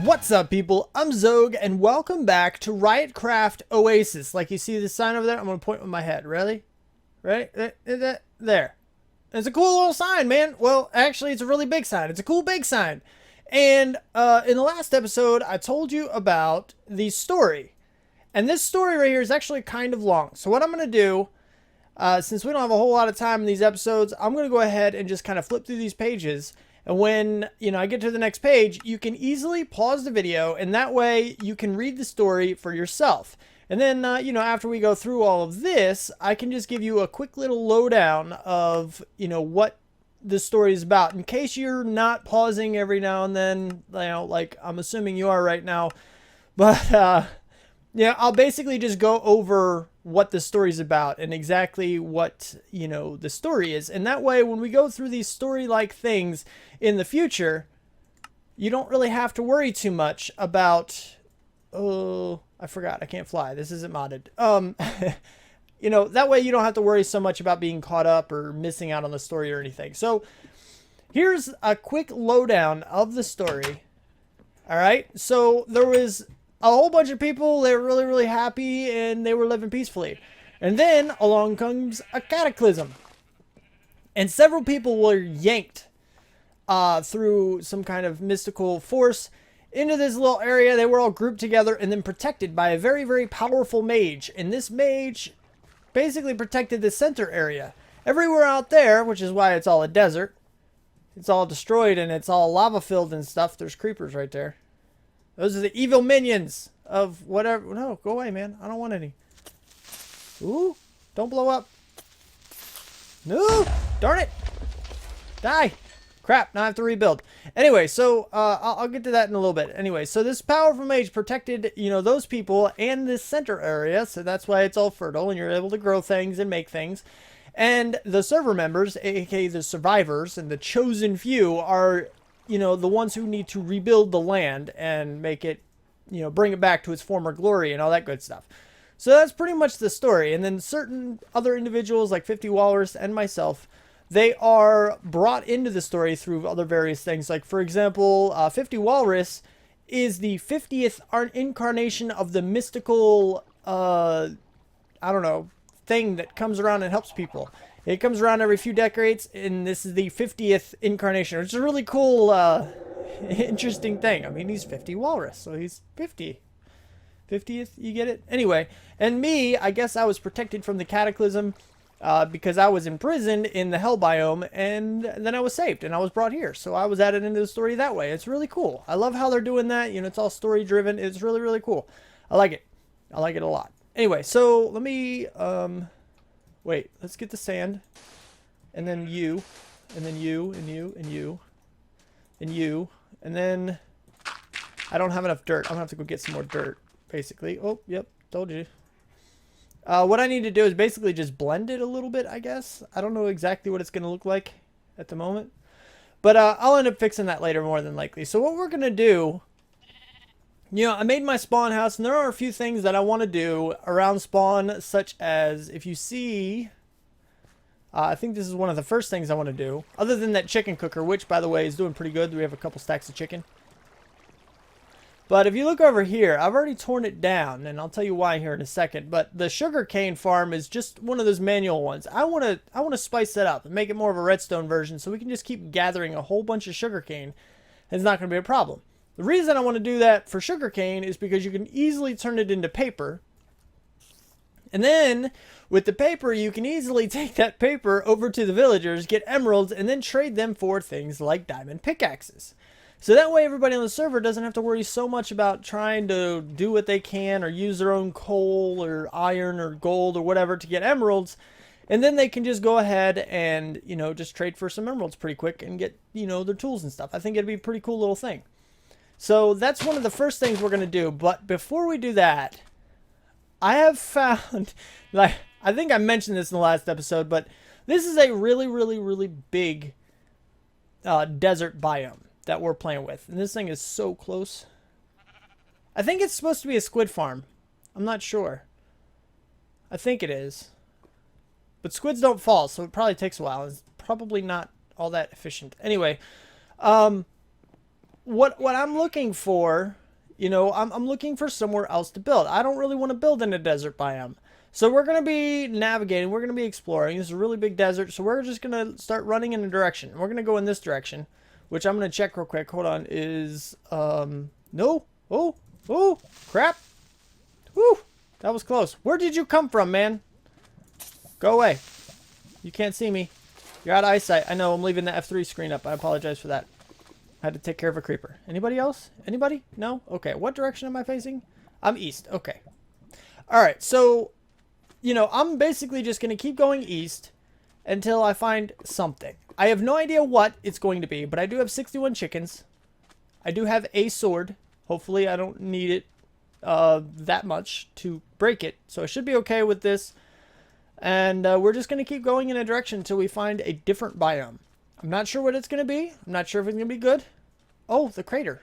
What's up, people? I'm Xogue, and welcome back to Ryotcraft Oasis. Like, you see the sign over there? I'm going to point with my head. Ready? Ready? There. It's a cool little sign, man. Well, actually, it's a really big sign. It's a cool big sign. And in the last episode, I told you about the story. And this story right here is actually kind of long. So what I'm going to do, since we don't have a whole lot of time in these episodes, I'm going to go ahead and just kind of flip through these pages. And when, I get to the next page, you can easily pause the video, and that way you can read the story for yourself. And then, after we go through all of this, I can just give you a quick little lowdown of, what the story is about. In case you're not pausing every now and then, like I'm assuming you are right now. But, I'll basically just go over what the story's about and exactly what, the story is. And that way, when we go through these story-like things in the future, you don't really have to worry too much about, oh, I forgot, I can't fly. This isn't modded. That way you don't have to worry so much about being caught up or missing out on the story or anything. So here's a quick lowdown of the story. All right. So there was a whole bunch of people. They were really, really happy and they were living peacefully. And then along comes a cataclysm. And several people were yanked through some kind of mystical force into this little area. They were all grouped together and then protected by a very, very powerful mage. And this mage basically protected the center area. Everywhere out there, which is why it's all a desert, it's all destroyed and it's all lava filled and stuff. There's creepers right there. Those are the evil minions of whatever. No, go away, man. I don't want any. Ooh, don't blow up. No, darn it. Die. Crap, now I have to rebuild. Anyway, so I'll get to that in a little bit. Anyway, so this powerful mage protected, those people and this center area. So that's why it's all fertile and you're able to grow things and make things. And the server members, aka the survivors and the chosen few, are, the ones who need to rebuild the land and make it, bring it back to its former glory and all that good stuff. So that's pretty much the story. And then certain other individuals like 50 Walrus and myself, they are brought into the story through other various things. Like, for example, 50 Walrus is the 50th incarnation of the mystical, thing that comes around and helps people. It comes around every few decades, and this is the 50th incarnation, which is a really cool, interesting thing. I mean, he's 50 Walrus, so he's 50. 50th, you get it? Anyway, and me, I guess I was protected from the cataclysm because I was imprisoned in the hell biome, and then I was saved, and I was brought here. So I was added into the story that way. It's really cool. I love how they're doing that. It's all story-driven. It's really, really cool. I like it. I like it a lot. Anyway, so let me, wait, let's get the sand, and then you, and then you, and you, and you, and you, and then I don't have enough dirt. I'm gonna have to go get some more dirt, basically. Oh, yep, told you. What I need to do is basically just blend it a little bit, I guess. I don't know exactly what it's gonna look like at the moment, but I'll end up fixing that later more than likely. So what we're gonna do, I made my spawn house, and there are a few things that I want to do around spawn, such as, if you see, I think this is one of the first things I want to do, other than that chicken cooker, which, by the way, is doing pretty good. We have a couple stacks of chicken. But if you look over here, I've already torn it down, and I'll tell you why here in a second. But the sugarcane farm is just one of those manual ones. I want to spice that up and make it more of a redstone version, so we can just keep gathering a whole bunch of sugarcane. It's not going to be a problem. The reason I want to do that for sugarcane is because you can easily turn it into paper. And then, with the paper, you can easily take that paper over to the villagers, get emeralds, and then trade them for things like diamond pickaxes. So that way everybody on the server doesn't have to worry so much about trying to do what they can or use their own coal or iron or gold or whatever to get emeralds. And then they can just go ahead and, just trade for some emeralds pretty quick and get, their tools and stuff. I think it'd be a pretty cool little thing. So that's one of the first things we're going to do. But before we do that, I have found, I think I mentioned this in the last episode, but this is a really, really, really big desert biome that we're playing with. And this thing is so close. I think it's supposed to be a squid farm. I'm not sure. I think it is. But squids don't fall, so it probably takes a while. It's probably not all that efficient. Anyway, what I'm looking for, you know, I'm looking for somewhere else to build. I don't really want to build in a desert biome. So we're going to be navigating. We're going to be exploring. This is a really big desert. So we're just going to start running in a direction. We're going to go in this direction, which I'm going to check real quick. Hold on. Is, no. Oh, crap. Whew. That was close. Where did you come from, man? Go away. You can't see me. You're out of eyesight. I know. I'm leaving the F3 screen up. I apologize for that. I had to take care of a creeper. Anybody else? Anybody? No? Okay. What direction am I facing? I'm east. Okay. All right. So, you know, I'm basically just going to keep going east until I find something. I have no idea what it's going to be, but I do have 61 chickens. I do have a sword. Hopefully I don't need it that much to break it. So I should be okay with this. And we're just going to keep going in a direction until we find a different biome. I'm not sure what it's going to be. I'm not sure if it's going to be good. Oh, the crater.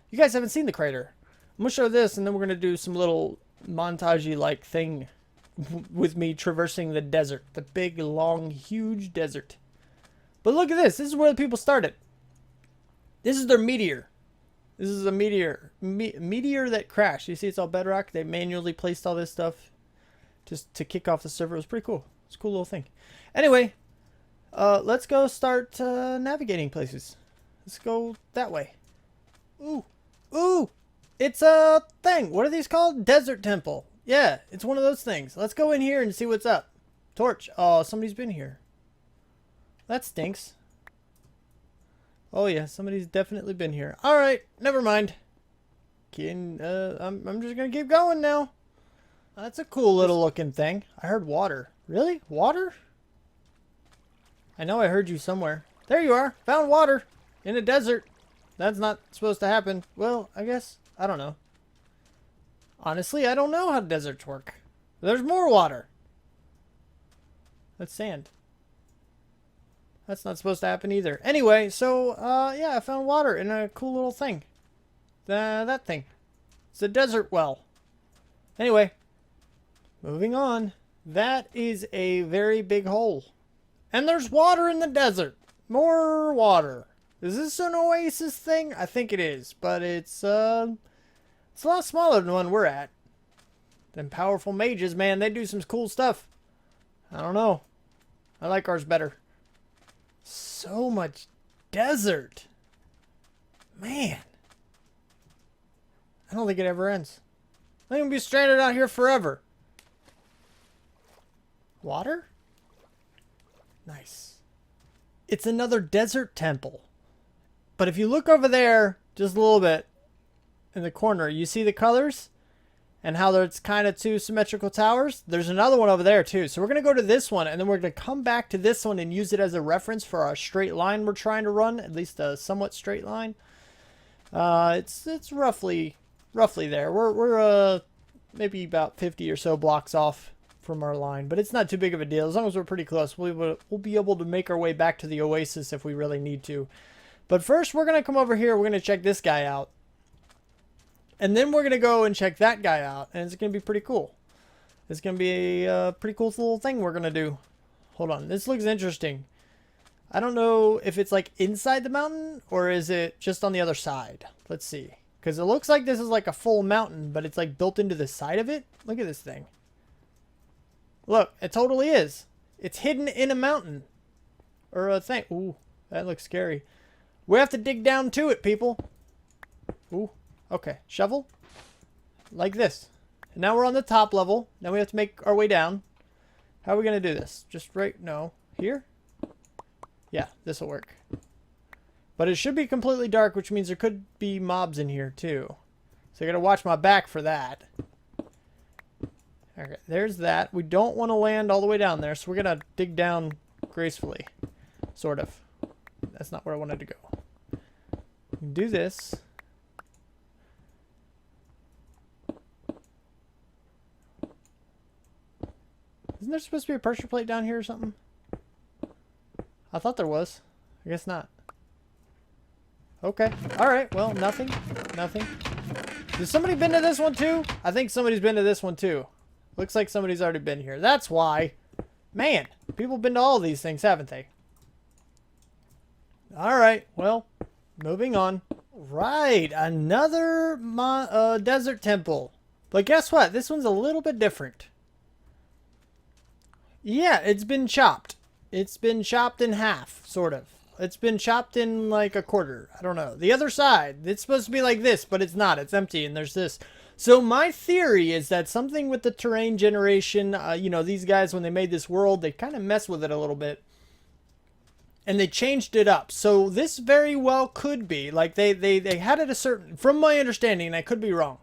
You guys haven't seen the crater. I'm going to show this, and then we're going to do some little montage-y like thing with me traversing the desert. The big, long, huge desert. But look at this. This is where the people started. This is their meteor. This is a meteor. Meteor that crashed. You see it's all bedrock. They manually placed all this stuff just to kick off the server. It was pretty cool. It's a cool little thing. Anyway, let's go start navigating places. Let's go that way. Ooh. Ooh. It's a thing. What are these called? Desert temple. Yeah, it's one of those things. Let's go in here and see what's up. Torch. Oh, somebody's been here. That stinks. Oh yeah, somebody's definitely been here. All right, never mind. I'm just gonna keep going now. That's a cool little looking thing. I heard water. Really? Water? I know I heard you somewhere. There you are. Found water in a desert. That's not supposed to happen. Well, I guess. I don't know. Honestly, I don't know how deserts work. There's more water. That's sand. That's not supposed to happen either. Anyway, so, yeah, I found water in a cool little thing. That thing. It's a desert well. Anyway, moving on. That is a very big hole. And there's water in the desert. More water. Is this an Oasis thing? I think it is, but it's a lot smaller than the one we're at. Them powerful mages, man, they do some cool stuff. I don't know. I like ours better. So much desert. Man. I don't think it ever ends. I'm going to be stranded out here forever. Water? Nice. It's another desert temple. But if you look over there just a little bit in the corner, you see the colors and how there's kind of two symmetrical towers. There's another one over there too. So we're going to go to this one and then we're going to come back to this one and use it as a reference for our straight line we're trying to run, at least a somewhat straight line. It's roughly there. We're maybe about 50 or so blocks off from our line, but it's not too big of a deal. As long as we're pretty close, we'll be able to make our way back to the Oasis if we really need to. But first, we're going to come over here. We're going to check this guy out. And then we're going to go and check that guy out. And it's going to be pretty cool. It's going to be a pretty cool little thing we're going to do. Hold on. This looks interesting. I don't know if it's like inside the mountain or is it just on the other side. Let's see. Because it looks like this is like a full mountain, but it's like built into the side of it. Look at this thing. Look, it totally is. It's hidden in a mountain. Or a thing. Ooh, that looks scary. We have to dig down to it, people. Ooh, okay. Shovel. Like this. And now we're on the top level. Now we have to make our way down. How are we going to do this? Just right, no. Here? Yeah, this will work. But it should be completely dark, which means there could be mobs in here, too. So I got to watch my back for that. Okay, there's that. We don't want to land all the way down there, so we're going to dig down gracefully. Sort of. That's not where I wanted to go. Do this. Isn't there supposed to be a pressure plate down here or something? I thought there was. I guess not. Okay. Alright, well, nothing. Nothing. Has somebody been to this one too? I think somebody's been to this one too. Looks like somebody's already been here. That's why. Man, people have been to all these things, haven't they? Alright, well, moving on. Right, another desert temple. But guess what? This one's a little bit different. Yeah, it's been chopped. It's been chopped in half, sort of. It's been chopped in like a quarter. I don't know. The other side, it's supposed to be like this, but it's not. It's empty, and there's this. So my theory is that something with the terrain generation, you know, these guys, when they made this world, they kind of messed with it a little bit. And they changed it up. So this very well could be, like, they had it a certain, from my understanding, and I could be wrong.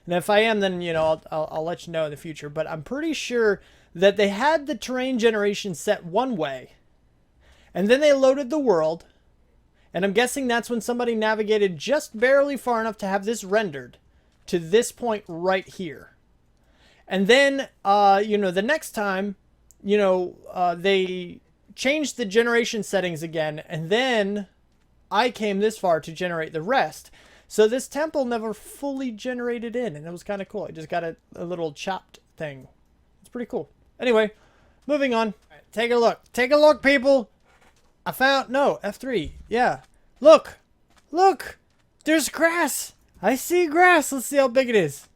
And if I am, then, you know, I'll let you know in the future. But I'm pretty sure that they had the terrain generation set one way. And then they loaded the world. And I'm guessing that's when somebody navigated just barely far enough to have this rendered to this point right here. And then, you know, the next time, you know, they changed the generation settings again. And then I came this far to generate the rest. So this temple never fully generated in. And it was kind of cool. I just got a little chopped thing. It's pretty cool. Anyway, moving on. Right, take a look. Take a look, people. I found... No, F3. Yeah. Look. Look. There's grass. I see grass. Let's see how big it is.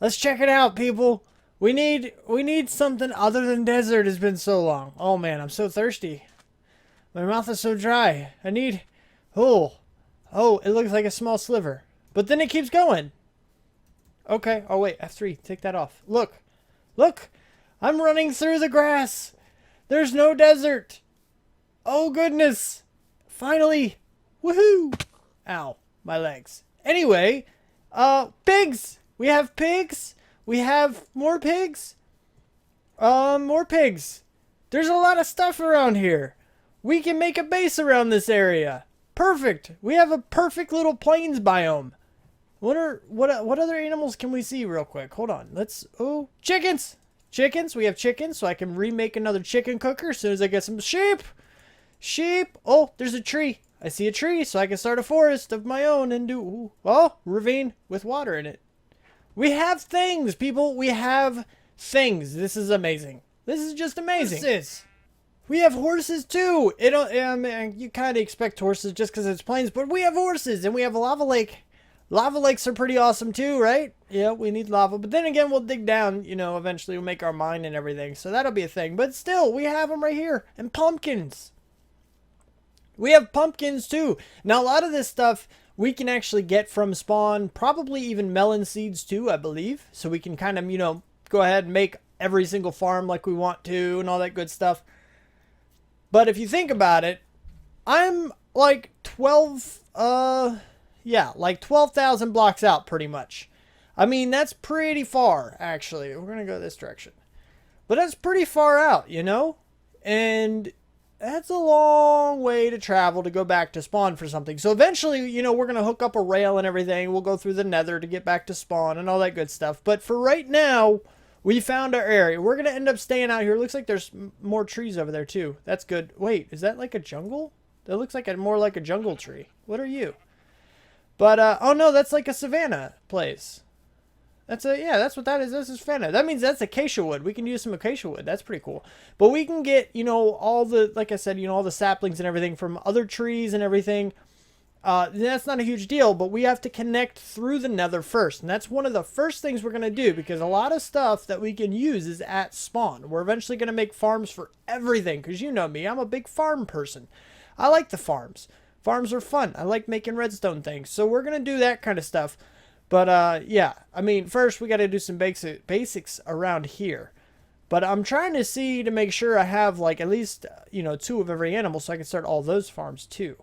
Let's check it out, people. We need something other than desert. It's been so long. Oh, man. I'm so thirsty. My mouth is so dry. I need... Oh. Oh, it looks like a small sliver. But then it keeps going. Okay. Oh, wait. F3. Take that off. Look. Look. I'm running through the grass. There's no desert. Oh, goodness. Finally. Woohoo. Ow. My legs. Anyway. Pigs. We have pigs. We have more pigs. More pigs. There's a lot of stuff around here. We can make a base around this area. Perfect. We have a perfect little plains biome. What other animals can we see real quick? Hold on. Oh, chickens. Chickens. We have chickens, so I can remake another chicken cooker as soon as I get some sheep. Sheep. Oh, there's a tree. I see a tree, so I can start a forest of my own and do... Ooh, oh, ravine with water in it. We have things, people. We have things. This is amazing. This is just amazing. Horses. We have horses too. You kind of expect horses just because it's plains, but we have horses and we have a lava lake. Lava lakes are pretty awesome too, right? Yeah, we need lava. But then again, we'll dig down, you know, eventually we'll make our mine and everything. So that'll be a thing. But still, we have them right here. And pumpkins. We have pumpkins too. Now, a lot of this stuff we can actually get from spawn. Probably even melon seeds too, I believe. So we can kind of, you know, go ahead and make every single farm like we want to and all that good stuff. But if you think about it, I'm like 12,000 blocks out pretty much. I mean, that's pretty far, actually. We're going to go this direction. But that's pretty far out, you know? And that's a long way to travel to go back to spawn for something. So eventually, you know, we're going to hook up a rail and everything. We'll go through the nether to get back to spawn and all that good stuff. But for right now, we found our area. We're going to end up staying out here. Looks like there's more trees over there too. That's good. Wait, is that like a jungle? That looks like more like a jungle tree. What are you? But, oh no, that's like a savanna place. Yeah, that's what that is. This is savanna. That means that's acacia wood. We can use some acacia wood. That's pretty cool. But we can get, you know, all the, like I said, you know, all the saplings and everything from other trees and everything. That's not a huge deal, but we have to connect through the nether first. And that's one of the first things we're going to do, because a lot of stuff that we can use is at spawn. We're eventually going to make farms for everything, because you know me, I'm a big farm person. I like the farms. Farms are fun. I like making redstone things. So we're going to do that kind of stuff. But, yeah, I mean, first we got to do some basics around here. But I'm trying to see to make sure I have, like, at least, you know, 2 of every animal so I can start all those farms, too.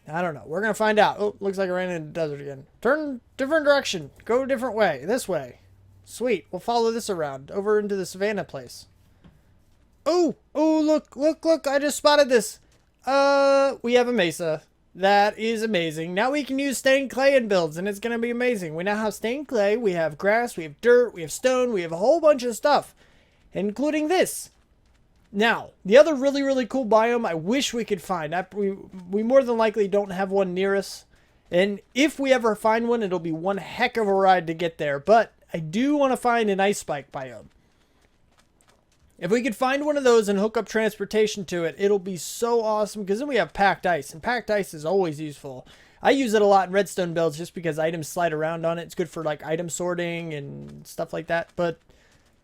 I don't know. We're going to find out. Oh, looks like I ran into the desert again. Turn different direction. Go a different way. This way. Sweet. We'll follow this around. Over into the savanna place. Oh! Oh, look. I just spotted this. We have a mesa. That is amazing. Now we can use stained clay in builds, and it's going to be amazing. We now have stained clay. We have grass. We have dirt. We have stone. We have a whole bunch of stuff, including this. Now, the other really, really cool biome I wish we could find. We more than likely don't have one near us. And if we ever find one, it'll be one heck of a ride to get there. But I do want to find an ice spike biome. If we could find one of those and hook up transportation to it, it'll be so awesome. Because then we have packed ice. And packed ice is always useful. I use it a lot in redstone builds just because items slide around on it. It's good for like item sorting and stuff like that. But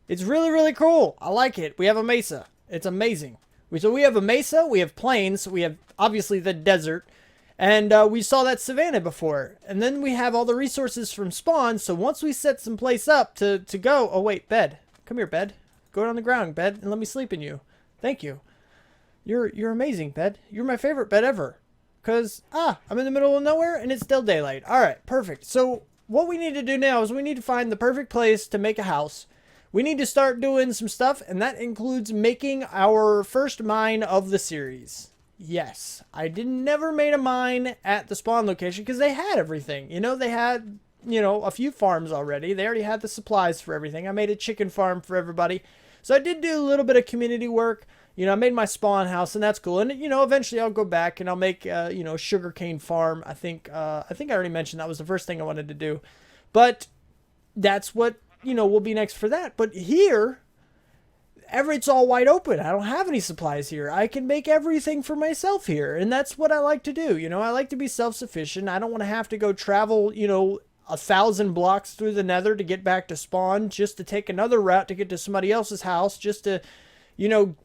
it's really, really cool. I like it. We have a mesa. It's amazing. So we have a mesa, we have plains, we have obviously the desert, and we saw that savanna before. And then we have all the resources from spawn, so once we set some place up to go... Oh, wait, bed. Come here, bed. Go on the ground, bed, and let me sleep in you. Thank you. You're amazing, bed. You're my favorite bed ever. Because, I'm in the middle of nowhere, and it's still daylight. Alright, perfect. So, what we need to do now is we need to find the perfect place to make a house. We need to start doing some stuff, and that includes making our first mine of the series. Yes, I never made a mine at the spawn location because they had everything. You know, they had, a few farms already. They already had the supplies for everything. I made a chicken farm for everybody. So I did do a little bit of community work. I made my spawn house, and that's cool. And, eventually I'll go back and I'll make, sugarcane farm. I think I already mentioned that was the first thing I wanted to do. But that's what... will be next for that. But here, it's all wide open. I don't have any supplies here. I can make everything for myself here. And that's what I like to do. I like to be self-sufficient. I don't want to have to go travel, 1,000 blocks through the nether to get back to spawn, just to take another route to get to somebody else's house, just to,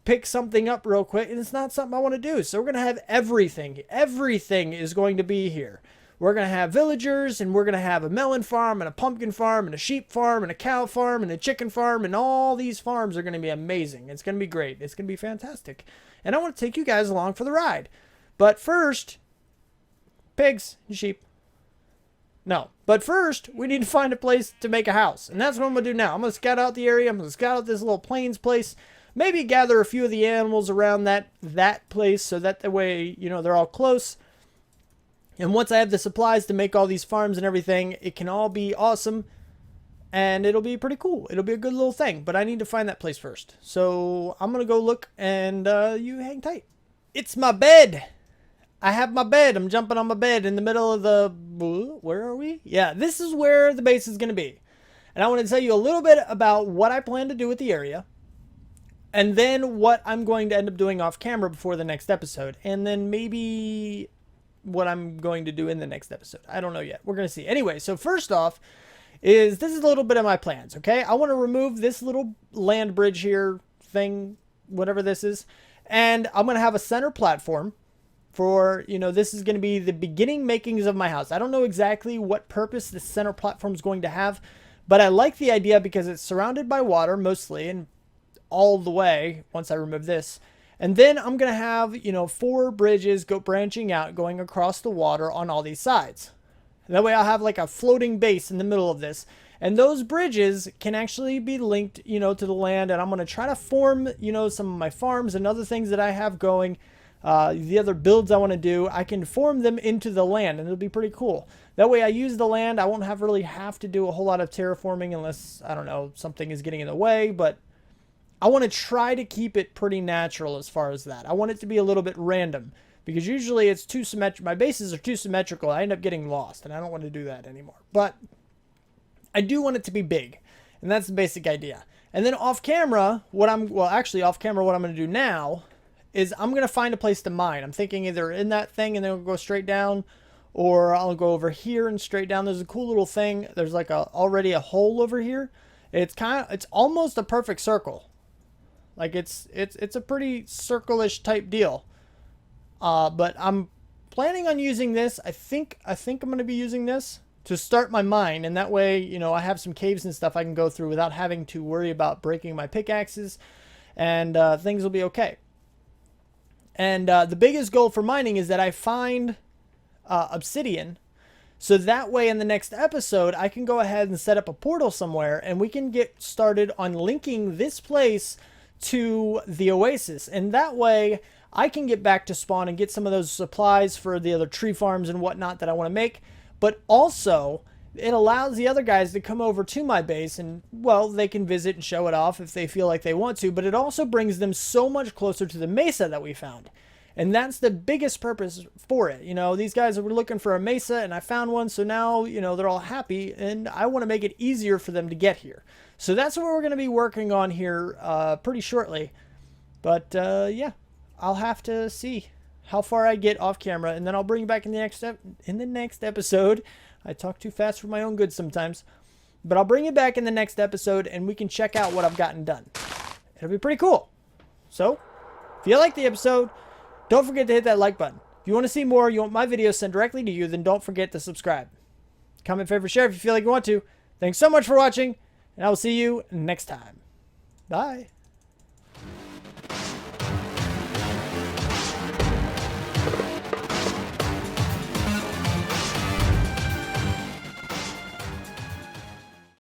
pick something up real quick. And it's not something I want to do. So we're going to have everything. Everything is going to be here. We're going to have villagers, and we're going to have a melon farm, and a pumpkin farm, and a sheep farm, and a cow farm, and a chicken farm, and all these farms are going to be amazing. It's going to be great. It's going to be fantastic. And I want to take you guys along for the ride. But first, pigs and sheep. No. But first, we need to find a place to make a house. And that's what I'm going to do now. I'm going to scout out the area. I'm going to scout out this little plains place. Maybe gather a few of the animals around that place so that the way, they're all close. And once I have the supplies to make all these farms and everything, it can all be awesome. And it'll be pretty cool. It'll be a good little thing. But I need to find that place first. So I'm going to go look, and you hang tight. It's my bed. I have my bed. I'm jumping on my bed in the middle of the... Where are we? Yeah, this is where the base is going to be. And I want to tell you a little bit about what I plan to do with the area. And then what I'm going to end up doing off camera before the next episode. And then maybe... what I'm going to do in the next episode. I don't know yet. We're going to see. Anyway, so first off this is a little bit of my plans, okay? I want to remove this little land bridge here thing, whatever this is, and I'm going to have a center platform for, this is going to be the beginning makings of my house. I don't know exactly what purpose this center platform is going to have, but I like the idea because it's surrounded by water mostly, and all the way once I remove this. And then I'm going to have, 4 bridges branching out, going across the water on all these sides. That way I'll have like a floating base in the middle of this. And those bridges can actually be linked, to the land. And I'm going to try to form, some of my farms and other things that I have going. The other builds I want to do, I can form them into the land, and it'll be pretty cool. That way I use the land. I won't really have to do a whole lot of terraforming unless, I don't know, something is getting in the way. But I want to try to keep it pretty natural as far as that. I want it to be a little bit random, because usually it's too symmetrical. My bases are too symmetrical. I end up getting lost, and I don't want to do that anymore. But I do want it to be big, and that's the basic idea. And then off camera, what I'm going to do now is I'm going to find a place to mine. I'm thinking either in that thing and then we'll go straight down, or I'll go over here and straight down. There's a cool little thing. There's like already a hole over here. It's almost a perfect circle. Like it's a pretty circle-ish type deal. But I'm planning on using this. I think I'm going to be using this to start my mine, and that way, I have some caves and stuff I can go through without having to worry about breaking my pickaxes, and things will be okay. And the biggest goal for mining is that I find obsidian, so that way in the next episode I can go ahead and set up a portal somewhere, and we can get started on linking this place to the Oasis, and that way I can get back to spawn and get some of those supplies for the other tree farms and whatnot that I want to make. But also it allows the other guys to come over to my base, and well, they can visit and show it off if they feel like they want to, but it also brings them so much closer to the mesa that we found. And that's the biggest purpose for it. These guys were looking for a mesa, and I found one, so now, they're all happy, and I want to make it easier for them to get here. So that's what we're going to be working on here pretty shortly. But, yeah, I'll have to see how far I get off camera, and then I'll bring you back in the next episode. I talk too fast for my own good sometimes. But I'll bring you back in the next episode, and we can check out what I've gotten done. It'll be pretty cool. So, if you like the episode, don't forget to hit that like button. If you want to see more, you want my videos sent directly to you, then don't forget to subscribe. Comment, favorite, share if you feel like you want to. Thanks so much for watching, and I will see you next time. Bye.